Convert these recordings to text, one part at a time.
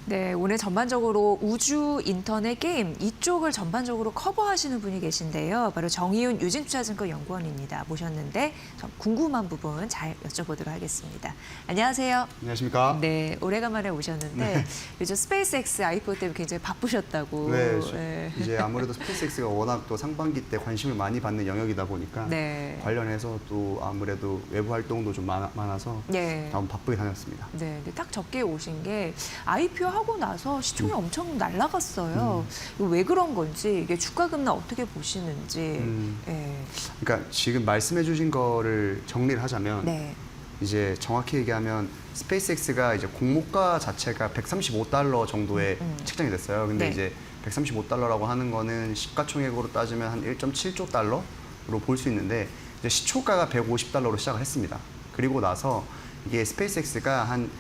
네, 오늘 전반적으로 우주, 인터넷, 게임 이쪽을 전반적으로 커버하시는 분이 계신데요. 바로 정희윤 유진투자증권 연구원입니다. 모셨는데 좀 궁금한 부분 잘 여쭤보도록 하겠습니다. 안녕하세요. 안녕하십니까? 네, 오래간만에 오셨는데 네. 요즘 스페이스X IPO 때문에 굉장히 바쁘셨다고. 네, 네. 이제 아무래도 스페이스X가 워낙 또 상반기 때 관심을 많이 받는 영역이다 보니까 네. 관련해서 또 아무래도 외부 활동도 좀 많아서 네. 너무 바쁘게 다녔습니다. 네, 근데 딱 적게 오신 게 IPO 하고 나서 시총이 엄청 날아갔어요. 이거 왜 그런 건지, 이게 주가 급락 어떻게 보시는지. 네. 그러니까 지금 말씀해주신 거를 정리를 하자면 네. 이제 정확히 얘기하면 스페이스X가 이제 공모가 자체가 $135 정도에 책정이 됐어요. 근데 네. 이제 $135라고 하는 거는 시가총액으로 따지면 한 1.7조 달러로 볼 수 있는데 이제 시초가가 $150로 시작을 했습니다. 그리고 나서 이게 스페이스X가 한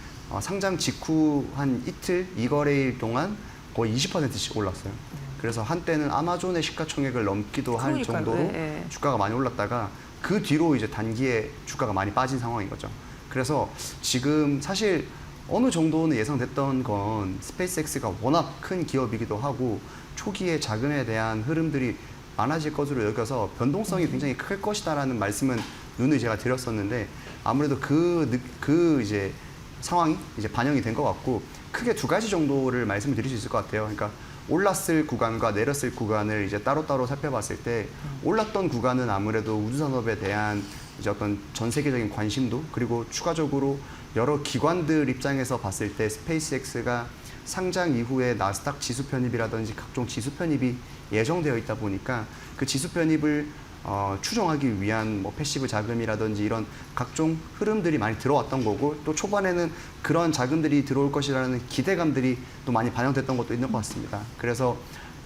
상장 직후 한 이틀, 2거래일 동안 거의 20%씩 올랐어요. 그래서 한때는 아마존의 시가총액을 넘기도 할 그러니까요. 정도로 예. 주가가 많이 올랐다가 그 뒤로 이제 단기에 주가가 많이 빠진 상황인 거죠. 그래서 지금 사실 어느 정도는 예상됐던 건 스페이스X가 워낙 큰 기업이기도 하고 초기에 자금에 대한 흐름들이 많아질 것으로 여겨서 변동성이 굉장히 클 것이다라는 말씀은 누누이 제가 드렸었는데 아무래도 그 이제 상황이 이제 반영이 된 것 같고 크게 두 가지 정도를 말씀을 드릴 수 있을 것 같아요. 그러니까 올랐을 구간과 내렸을 구간을 이제 따로따로 살펴봤을 때 올랐던 구간은 아무래도 우주산업에 대한 이제 어떤 전 세계적인 관심도 그리고 추가적으로 여러 기관들 입장에서 봤을 때 스페이스X가 상장 이후에 나스닥 지수 편입이라든지 각종 지수 편입이 예정되어 있다 보니까 그 지수 편입을 추종하기 위한 뭐 패시브 자금이라든지 이런 각종 흐름들이 많이 들어왔던 거고 또 초반에는 그런 자금들이 들어올 것이라는 기대감들이 또 많이 반영됐던 것도 있는 것 같습니다. 그래서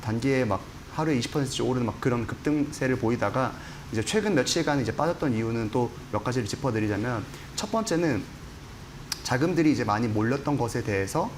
단기에 막 하루에 20%씩 오르는 막 그런 급등세를 보이다가 이제 최근 며칠간 이제 빠졌던 이유는 또 몇 가지를 짚어드리자면 첫 번째는 자금들이 이제 많이 몰렸던 것에 대해서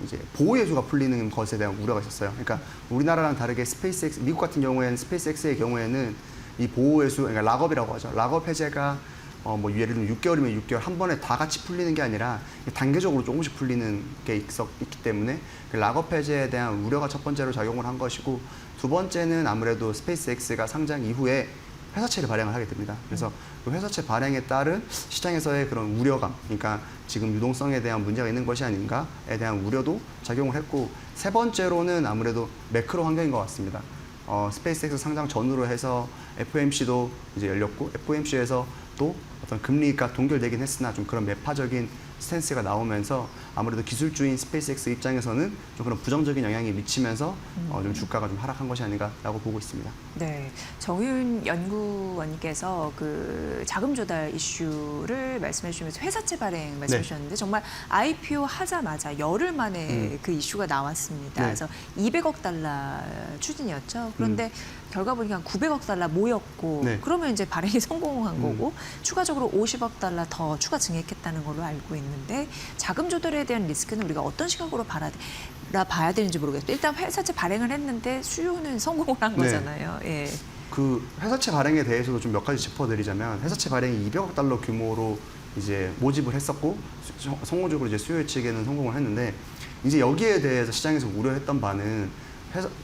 이제 보호예수가 풀리는 것에 대한 우려가 있었어요. 그러니까 우리나라랑 다르게 스페이스X, 미국 같은 경우에는 스페이스X의 경우에는 이 보호예수, 그러니까 락업이라고 하죠. 락업 해제가 뭐 예를 들면 6개월이면 6개월 한 번에 다 같이 풀리는 게 아니라 단계적으로 조금씩 풀리는 게 있기 때문에 그 락업 해제에 대한 우려가 첫 번째로 작용을 한 것이고 두 번째는 아무래도 스페이스X가 상장 이후에 회사채를 발행을 하게 됩니다. 그래서 그 회사채 발행에 따른 시장에서의 그런 우려감, 그러니까 지금 유동성에 대한 문제가 있는 것이 아닌가에 대한 우려도 작용을 했고 세 번째로는 아무래도 매크로 환경인 것 같습니다. 스페이스X 상장 전후로 해서 FOMC도 이제 열렸고 FOMC에서 또 어떤 금리가 동결되긴 했으나 좀 그런 매파적인 스탠스가 나오면서 아무래도 기술주인 스페이스X 입장에서는 좀 그런 부정적인 영향이 미치면서 좀 주가가 좀 하락한 것이 아닌가라고 보고 있습니다. 네, 정윤 연구원님께서 그 자금 조달 이슈를 말씀해 주시면서 회사채 발행 말씀해 주셨는데 정말 IPO 하자마자 열흘 만에 그 이슈가 나왔습니다. 네. 그래서 200억 달러 추진이었죠. 그런데 결과 보니까 한 900억 달러 모였고 네. 그러면 이제 발행이 성공한 거고 추가적으로 50억 달러 더 추가 증액했다는 걸로 알고 있는데 자금 조달에 대한 리스크는 우리가 어떤 시각으로 봐야 되는지 모르겠어요. 일단 회사채 발행을 했는데 수요는 성공을 한 네. 거잖아요. 예. 그 회사채 발행에 대해서도 좀 몇 가지 짚어드리자면 회사채 발행이 200억 달러 규모로 이제 모집을 했었고 성공적으로 이제 수요 예측에는 성공을 했는데 이제 여기에 대해서 시장에서 우려했던 바는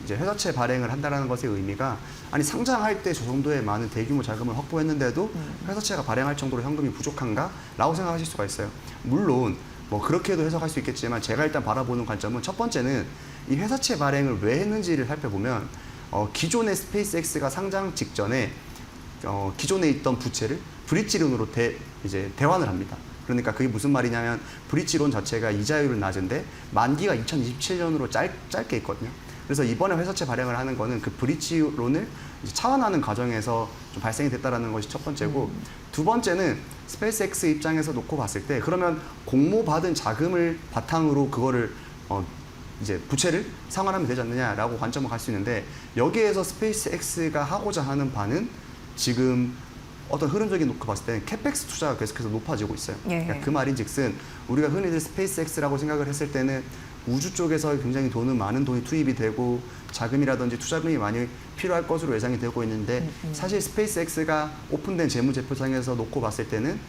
회사채 발행을 한다는 것의 의미가 아니 상장할 때 저 정도의 많은 대규모 자금을 확보했는데도 회사채가 발행할 정도로 현금이 부족한가? 라고 생각하실 수가 있어요. 물론 뭐 그렇게도 해석할 수 있겠지만 제가 일단 바라보는 관점은 첫 번째는 이 회사채 발행을 왜 했는지를 살펴보면 기존의 스페이스X가 상장 직전에 기존에 있던 부채를 브릿지론으로 이제 대환을 합니다. 그러니까 그게 무슨 말이냐면 브릿지론 자체가 이자율은 낮은데 만기가 2027년으로 짧게 있거든요. 그래서 이번에 회사채 발행을 하는 거는 그 브릿지론을 이제 차환하는 과정에서 좀 발생이 됐다라는 것이 첫 번째고 두 번째는 스페이스X 입장에서 놓고 봤을 때 그러면 공모받은 자금을 바탕으로 그거를 이제 부채를 상환하면 되지 않느냐라고 관점을 갈 수 있는데 여기에서 스페이스X가 하고자 하는 바는 지금 어떤 흐름적인 놓고 봤을 때는 캐펙스 투자가 계속해서 높아지고 있어요. 예. 그러니까 그 말인즉슨 우리가 흔히들 스페이스X라고 생각을 했을 때는 우주 쪽에서 굉장히 많은 돈이 투입이 되고 자금이라든지 투자금이 많이 필요할 것으로 예상이 되고 있는데 사실 스페이스X가 오픈된 재무제표상에서 놓고 봤을 때는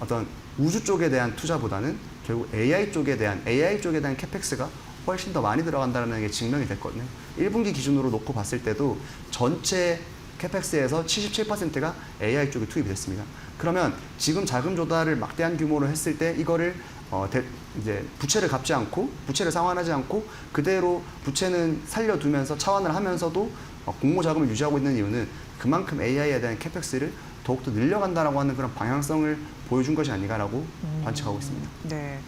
어떤 우주 쪽에 대한 투자보다는 결국 AI 쪽에 대한 캐펙스가 훨씬 더 많이 들어간다는 게 증명이 됐거든요. 1분기 기준으로 놓고 봤을 때도 전체 캐펙스에서 77%가 AI 쪽에 투입이 됐습니다. 그러면 지금 자금 조달을 막대한 규모로 했을 때 이거를 이제 부채를 갚지 않고 부채를 상환하지 않고 그대로 부채는 살려두면서 차환을 하면서도 공모 자금을 유지하고 있는 이유는 그만큼 AI에 대한 캐펙스를 더욱더 늘려간다라고 하는 그런 방향성을 보여준 것이 아닌가라고 관측하고 있습니다. 네.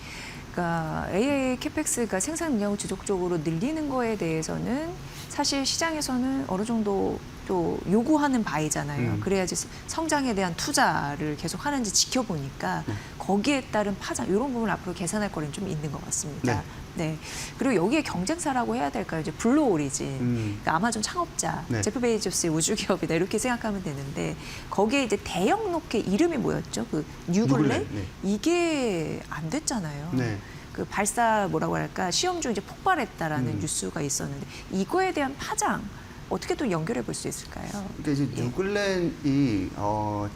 그러니까 AI 캐펙스가 생산 능력을 지속적으로 늘리는 거에 대해서는 사실 시장에서는 어느 정도 또 요구하는 바이잖아요. 그래야지 성장에 대한 투자를 계속 하는지 지켜보니까 거기에 따른 파장 이런 부분 앞으로 계산할 거리는 좀 있는 것 같습니다. 네. 그리고 여기에 경쟁사라고 해야 될까요? 이제 블루 오리진, 그러니까 아마존 창업자, 네. 제프 베이조스의 우주 기업이다 이렇게 생각하면 되는데 거기에 이제 대형 로켓 이름이 뭐였죠? 그 뉴글렌? 네. 이게 안 됐잖아요. 네. 그 발사 뭐라고 할까 시험 중 이제 폭발했다라는 뉴스가 있었는데 이거에 대한 파장 어떻게 또 연결해 볼 수 있을까요? 그러니까 이제 뉴글렌이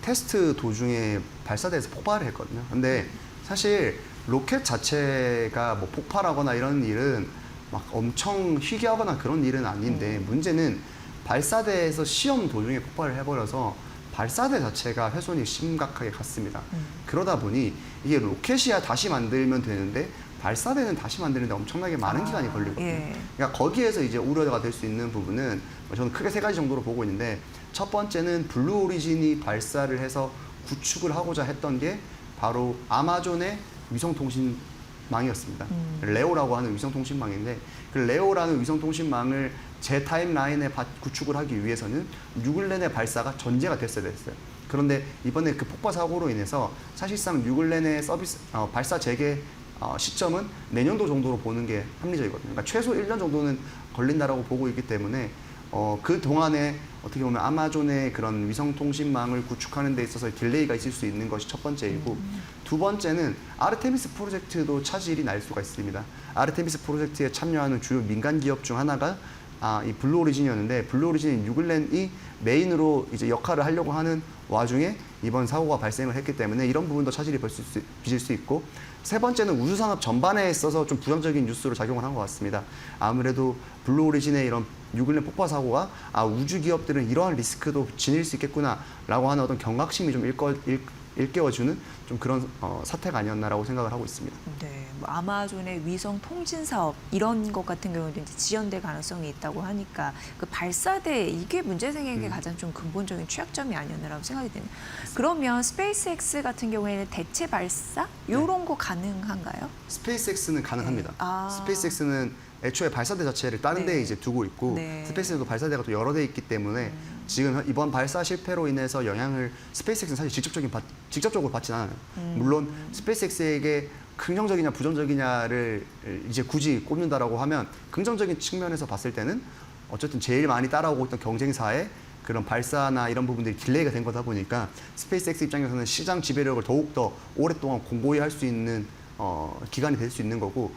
테스트 도중에 발사대에서 폭발을 했거든요. 근데 사실 로켓 자체가 뭐 폭발하거나 이런 일은 막 엄청 희귀하거나 그런 일은 아닌데 문제는 발사대에서 시험 도중에 폭발을 해버려서 발사대 자체가 훼손이 심각하게 갔습니다. 그러다 보니 이게 로켓이야 다시 만들면 되는데 발사대는 다시 만드는데 엄청나게 많은 기간이 걸리거든요. 예. 그러니까 거기에서 이제 우려가 될 수 있는 부분은 저는 크게 3가지 정도로 보고 있는데 첫 번째는 블루 오리진이 발사를 해서 구축을 하고자 했던 게 바로 아마존의 위성통신망이었습니다. 레오라고 하는 위성통신망인데 그 레오라는 위성통신망을 제 타임라인에 구축을 하기 위해서는 뉴글렌의 발사가 전제가 됐어야 됐어요. 그런데 이번에 그 폭발 사고로 인해서 사실상 뉴글렌의 발사 재개 시점은 내년도 정도로 보는 게 합리적이거든요. 그러니까 최소 1년 정도는 걸린다라고 보고 있기 때문에 그 동안에 어떻게 보면 아마존의 그런 위성통신망을 구축하는 데 있어서 딜레이가 있을 수 있는 것이 첫 번째이고 두 번째는 아르테미스 프로젝트도 차질이 날 수가 있습니다. 아르테미스 프로젝트에 참여하는 주요 민간 기업 중 하나가 이 블루 오리진이었는데 블루 오리진이 뉴글렌이 메인으로 이제 역할을 하려고 하는 와중에 이번 사고가 발생을 했기 때문에 이런 부분도 차질이 빚을 수 있고 세 번째는 우주산업 전반에 있어서 좀 부정적인 뉴스로 작용을 한 것 같습니다. 아무래도 블루 오리진의 이런 뉴글렌 폭발 사고가 우주 기업들은 이러한 리스크도 지닐 수 있겠구나라고 하는 어떤 경각심이 좀 일깨워주는 좀 그런 사태가 아니었나라고 생각을 하고 있습니다. 네, 뭐 아마존의 위성 통신 사업 이런 것 같은 경우도 이제 지연될 가능성이 있다고 하니까 그 발사대 이게 문제 생긴 게 가장 좀 근본적인 취약점이 아니었나라고 생각이 되네요. 그러면 스페이스X 같은 경우에는 대체 발사 이런 거 가능한가요? 스페이스X는 가능합니다. 아. 스페이스X는 애초에 발사대 자체를 다른 데에 이제 두고 있고 스페이스X도 발사대가 또 여러 대 있기 때문에 지금 이번 발사 실패로 인해서 영향을 스페이스X는 사실 직접적으로 받지는 않아요. 물론 스페이스X에게 긍정적이냐 부정적이냐를 이제 굳이 꼽는다라고 하면 긍정적인 측면에서 봤을 때는 어쨌든 제일 많이 따라오고 있던 경쟁사의 그런 발사나 이런 부분들이 딜레이가 된 거다 보니까 스페이스X 입장에서는 시장 지배력을 더욱더 오랫동안 공고히 할 수 있는 기간이 될 수 있는 거고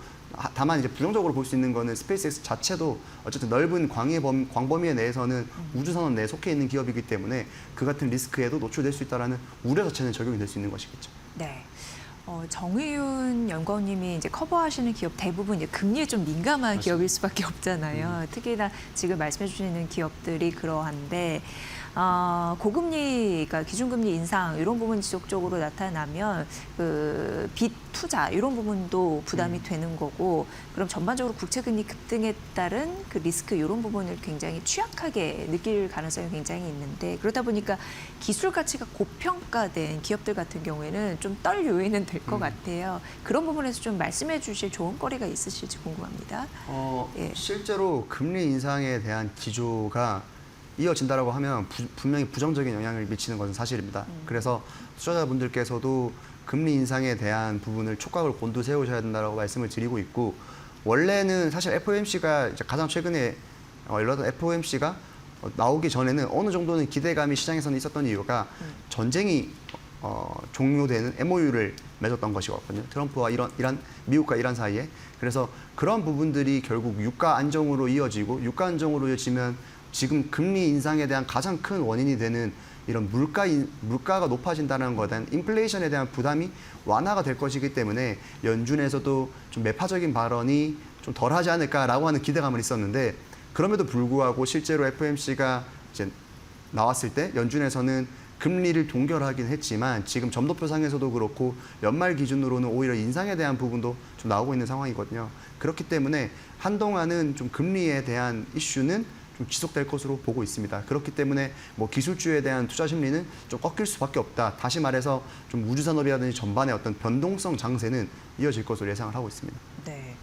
다만 이제 부정적으로 볼 수 있는 거는 스페이스X 자체도 어쨌든 넓은 광범위에 내에서는 우주산업 내에 속해 있는 기업이기 때문에 그 같은 리스크에도 노출될 수 있다라는 우려 자체는 적용이 될 수 있는 것이겠죠. 네. 정의윤 연구원님이 이제 커버하시는 기업 대부분 이제 금리에 좀 민감한 기업일 수밖에 없잖아요. 특히나 지금 말씀해 주시는 기업들이 그러한데 고금리가 기준금리 인상 이런 부분 지속적으로 나타나면 그 빚 투자 이런 부분도 부담이 되는 거고 그럼 전반적으로 국채금리 급등에 따른 그 리스크 이런 부분을 굉장히 취약하게 느낄 가능성이 굉장히 있는데 그러다 보니까 기술 가치가 고평가된 기업들 같은 경우에는 좀 떨 요인은 될 것 같아요. 그런 부분에서 좀 말씀해 주실 좋은 거리가 있으실지 궁금합니다. 실제로 금리 인상에 대한 기조가 이어진다라고 하면 분명히 부정적인 영향을 미치는 것은 사실입니다. 그래서 투자자분들께서도 금리 인상에 대한 부분을 촉각을 곤두세우셔야 된다고 말씀을 드리고 있고 원래는 사실 FOMC가 가장 최근에 열렸던 FOMC가 나오기 전에는 어느 정도는 기대감이 시장에서는 있었던 이유가 전쟁이 종료되는 MOU를 맺었던 것이거든요. 트럼프와 미국과 이란 사이에. 그래서 그런 부분들이 결국 유가 안정으로 이어지고 유가 안정으로 이어지면 지금 금리 인상에 대한 가장 큰 원인이 되는 이런 물가가 높아진다는 것에 대한 인플레이션에 대한 부담이 완화가 될 것이기 때문에 연준에서도 좀 매파적인 발언이 좀 덜하지 않을까라고 하는 기대감은 있었는데 그럼에도 불구하고 실제로 FOMC가 이제 나왔을 때 연준에서는 금리를 동결하긴 했지만 지금 점도표상에서도 그렇고 연말 기준으로는 오히려 인상에 대한 부분도 좀 나오고 있는 상황이거든요. 그렇기 때문에 한동안은 좀 금리에 대한 이슈는 좀 지속될 것으로 보고 있습니다. 그렇기 때문에 뭐 기술주에 대한 투자 심리는 좀 꺾일 수밖에 없다. 다시 말해서 좀 우주산업이라든지 전반의 어떤 변동성 장세는 이어질 것으로 예상을 하고 있습니다. 네.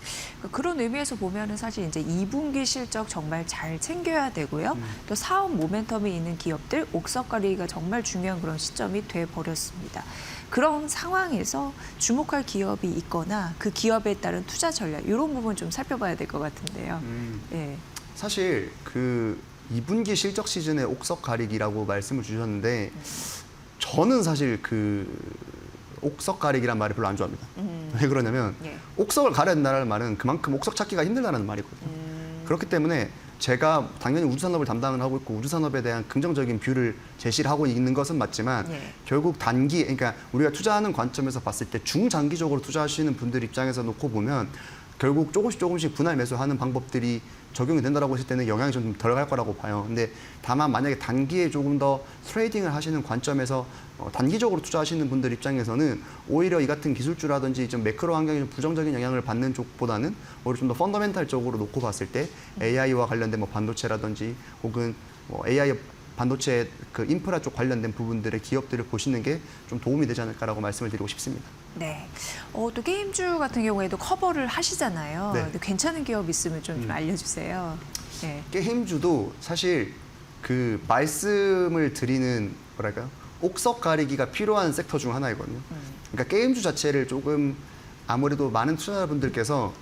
그런 의미에서 보면은 사실 이제 2분기 실적 정말 잘 챙겨야 되고요. 또 사업 모멘텀이 있는 기업들 옥석 가리기가 정말 중요한 그런 시점이 돼 버렸습니다. 그런 상황에서 주목할 기업이 있거나 그 기업에 따른 투자 전략 이런 부분 좀 살펴봐야 될 것 같은데요. 예. 사실 그 2분기 실적 시즌의 옥석 가리기라고 말씀을 주셨는데 저는 사실 그 옥석 가리기란 말을 별로 안 좋아합니다. 왜 그러냐면 예. 옥석을 가려야 된다는 말은 그만큼 옥석 찾기가 힘들다는 말이거든요. 그렇기 때문에 제가 당연히 우주산업을 담당을 하고 있고 우주산업에 대한 긍정적인 뷰를 제시를 하고 있는 것은 맞지만 예. 결국 단기, 그러니까 우리가 투자하는 관점에서 봤을 때 중장기적으로 투자하시는 분들 입장에서 놓고 보면 결국 조금씩 분할 매수하는 방법들이 적용이 된다라고 했을 때는 영향이 좀 덜 갈 거라고 봐요. 근데 다만 만약에 단기에 조금 더 트레이딩을 하시는 관점에서 단기적으로 투자하시는 분들 입장에서는 오히려 이 같은 기술주라든지 좀 매크로 환경이 좀 부정적인 영향을 받는 쪽보다는 오히려 좀 더 펀더멘탈적으로 놓고 봤을 때 AI와 관련된 뭐 반도체라든지 혹은 뭐 AI 반도체 그 인프라 쪽 관련된 부분들의 기업들을 보시는 게 좀 도움이 되지 않을까라고 말씀을 드리고 싶습니다. 네. 또 게임주 같은 경우에도 커버를 하시잖아요. 네. 근데 괜찮은 기업 있으면 좀 알려주세요. 네. 게임주도 사실 그 말씀을 드리는 뭐랄까요? 옥석 가리기가 필요한 섹터 중 하나이거든요. 그러니까 게임주 자체를 조금 아무래도 많은 투자자분들께서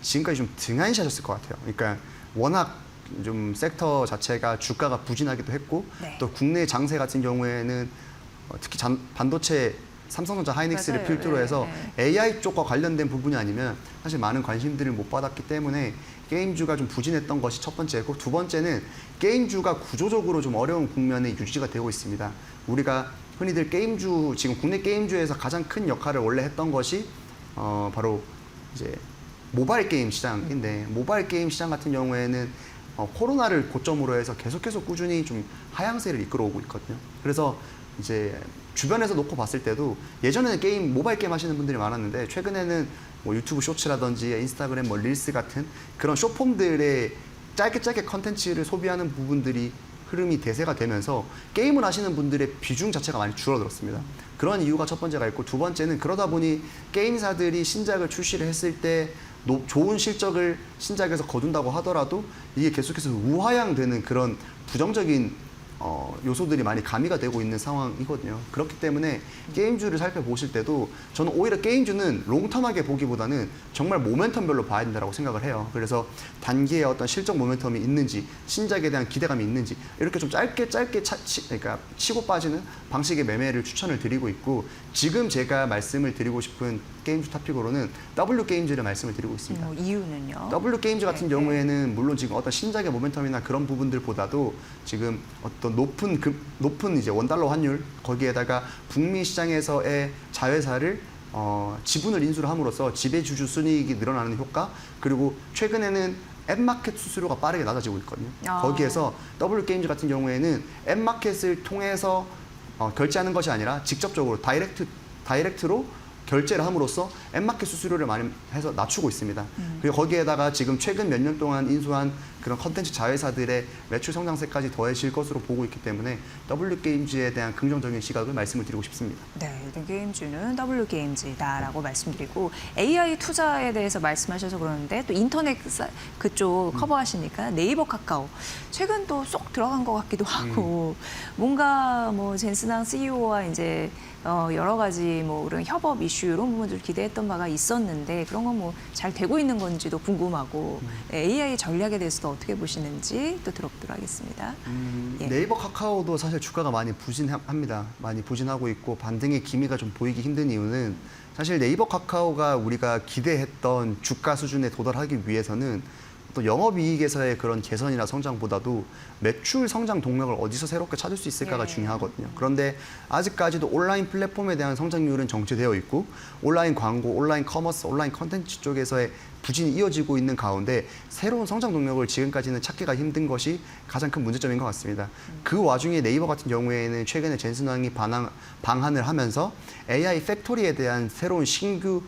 지금까지 좀 등한시하셨을 것 같아요. 그러니까 워낙 좀 섹터 자체가 주가가 부진하기도 했고 네. 또 국내 장세 같은 경우에는 특히 반도체 삼성전자 하이닉스를 맞아요. 필두로 해서 네. AI 쪽과 관련된 부분이 아니면 사실 많은 관심들을 못 받았기 때문에 게임주가 좀 부진했던 것이 첫 번째고 두 번째는 게임주가 구조적으로 좀 어려운 국면에 유지가 되고 있습니다. 우리가 흔히들 게임주, 지금 국내 게임주에서 가장 큰 역할을 원래 했던 것이 바로 이제 모바일 게임 시장인데 모바일 게임 시장 같은 경우에는 코로나를 고점으로 해서 계속해서 꾸준히 좀 하향세를 이끌어오고 있거든요. 그래서 이제 주변에서 놓고 봤을 때도 예전에는 모바일 게임 하시는 분들이 많았는데 최근에는 뭐 유튜브 쇼츠라든지 인스타그램 뭐 릴스 같은 그런 숏폼들의 짧게 컨텐츠를 소비하는 부분들이 흐름이 대세가 되면서 게임을 하시는 분들의 비중 자체가 많이 줄어들었습니다. 그런 이유가 첫 번째가 있고 두 번째는 그러다 보니 게임사들이 신작을 출시를 했을 때 좋은 실적을 신작에서 거둔다고 하더라도 이게 계속해서 우하향되는 그런 부정적인 요소들이 많이 가미가 되고 있는 상황이거든요. 그렇기 때문에 게임주를 살펴보실 때도 저는 오히려 게임주는 롱텀하게 보기보다는 정말 모멘텀별로 봐야 된다고 생각을 해요. 그래서 단기에 어떤 실적 모멘텀이 있는지 신작에 대한 기대감이 있는지 이렇게 좀 짧게 그러니까 치고 빠지는 방식의 매매를 추천을 드리고 있고 지금 제가 말씀을 드리고 싶은 게임주 토픽으로는 W게임즈를 말씀을 드리고 있습니다. 이유는요? W게임즈 같은 네, 경우에는 물론 지금 어떤 신작의 모멘텀이나 그런 부분들보다도 지금 어떤 높은 이제 원달러 환율 거기에다가 북미 시장에서의 자회사를 지분을 인수를 함으로써 지배주주 순이익이 늘어나는 효과 그리고 최근에는 앱마켓 수수료가 빠르게 낮아지고 있거든요. 거기에서 W게임즈 같은 경우에는 앱마켓을 통해서 결제하는 것이 아니라 직접적으로 다이렉트로 결제를 함으로써 앱마켓 수수료를 많이 해서 낮추고 있습니다. 그리고 거기에다가 지금 최근 몇 년 동안 인수한 그런 컨텐츠 자회사들의 매출 성장세까지 더해질 것으로 보고 있기 때문에 W게임즈에 대한 긍정적인 시각을 말씀을 드리고 싶습니다. 네, 일단 게임주는 W게임즈다라고 말씀드리고 AI 투자에 대해서 말씀하셔서 그러는데 또 인터넷 그쪽 커버하시니까 네이버 카카오 최근 또 쏙 들어간 것 같기도 하고 뭔가 뭐 젠슨항 CEO와 이제 여러 가지 뭐 그런 협업 이슈 이런 부분들 기대했던 바가 있었는데 그런 건 뭐 잘 되고 있는 건지도 궁금하고 AI 전략에 대해서도 어떻게 보시는지 또 들어보도록 하겠습니다. 예. 네이버 카카오도 사실 주가가 많이 부진합니다. 많이 부진하고 있고 반등의 기미가 좀 보이기 힘든 이유는 사실 네이버 카카오가 우리가 기대했던 주가 수준에 도달하기 위해서는 또 영업이익에서의 그런 개선이나 성장보다도 매출 성장 동력을 어디서 새롭게 찾을 수 있을까가 네. 중요하거든요. 그런데 아직까지도 온라인 플랫폼에 대한 성장률은 정체되어 있고 온라인 광고, 온라인 커머스, 온라인 컨텐츠 쪽에서의 부진이 이어지고 있는 가운데 새로운 성장 동력을 지금까지는 찾기가 힘든 것이 가장 큰 문제점인 것 같습니다. 그 와중에 네이버 같은 경우에는 최근에 젠슨 왕이 방한을 하면서 AI 팩토리에 대한 새로운 신규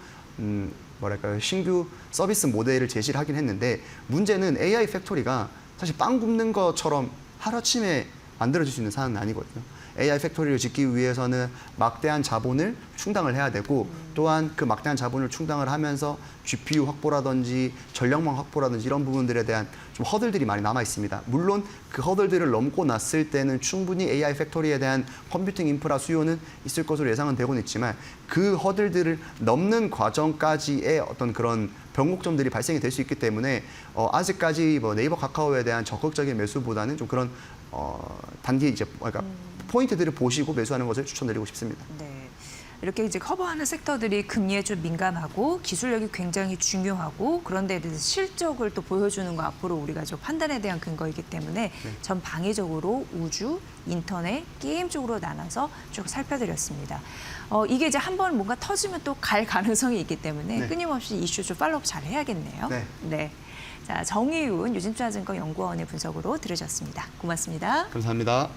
신규 서비스 모델을 제시를 하긴 했는데 문제는 AI 팩토리가 사실 빵 굽는 것처럼 하루아침에 만들어질 수 있는 사안은 아니거든요. AI 팩토리를 짓기 위해서는 막대한 자본을 충당을 해야 되고 또한 그 막대한 자본을 충당을 하면서 GPU 확보라든지 전력망 확보라든지 이런 부분들에 대한 좀 허들들이 많이 남아 있습니다. 물론 그 허들들을 넘고 났을 때는 충분히 AI 팩토리에 대한 컴퓨팅 인프라 수요는 있을 것으로 예상은 되고는 있지만 그 허들들을 넘는 과정까지의 어떤 그런 변곡점들이 발생이 될 수 있기 때문에 아직까지 뭐 네이버 카카오에 대한 적극적인 매수보다는 좀 그런 단기 이제 그러니까 포인트들을 보시고 매수하는 것을 추천드리고 싶습니다. 네. 이렇게 이제 커버하는 섹터들이 금리에 좀 민감하고 기술력이 굉장히 중요하고 그런데 대해서 실적을 또 보여주는 거 앞으로 우리가 좀 판단에 대한 근거이기 때문에 전 방위적으로 우주, 인터넷, 게임 쪽으로 나눠서 쭉 살펴드렸습니다. 이게 이제 한번 뭔가 터지면 또 갈 가능성이 있기 때문에 네. 끊임없이 이슈 좀 팔로업 잘 해야겠네요. 네. 자, 정의윤 유진투자증권 연구원의 분석으로 들으셨습니다. 고맙습니다. 감사합니다.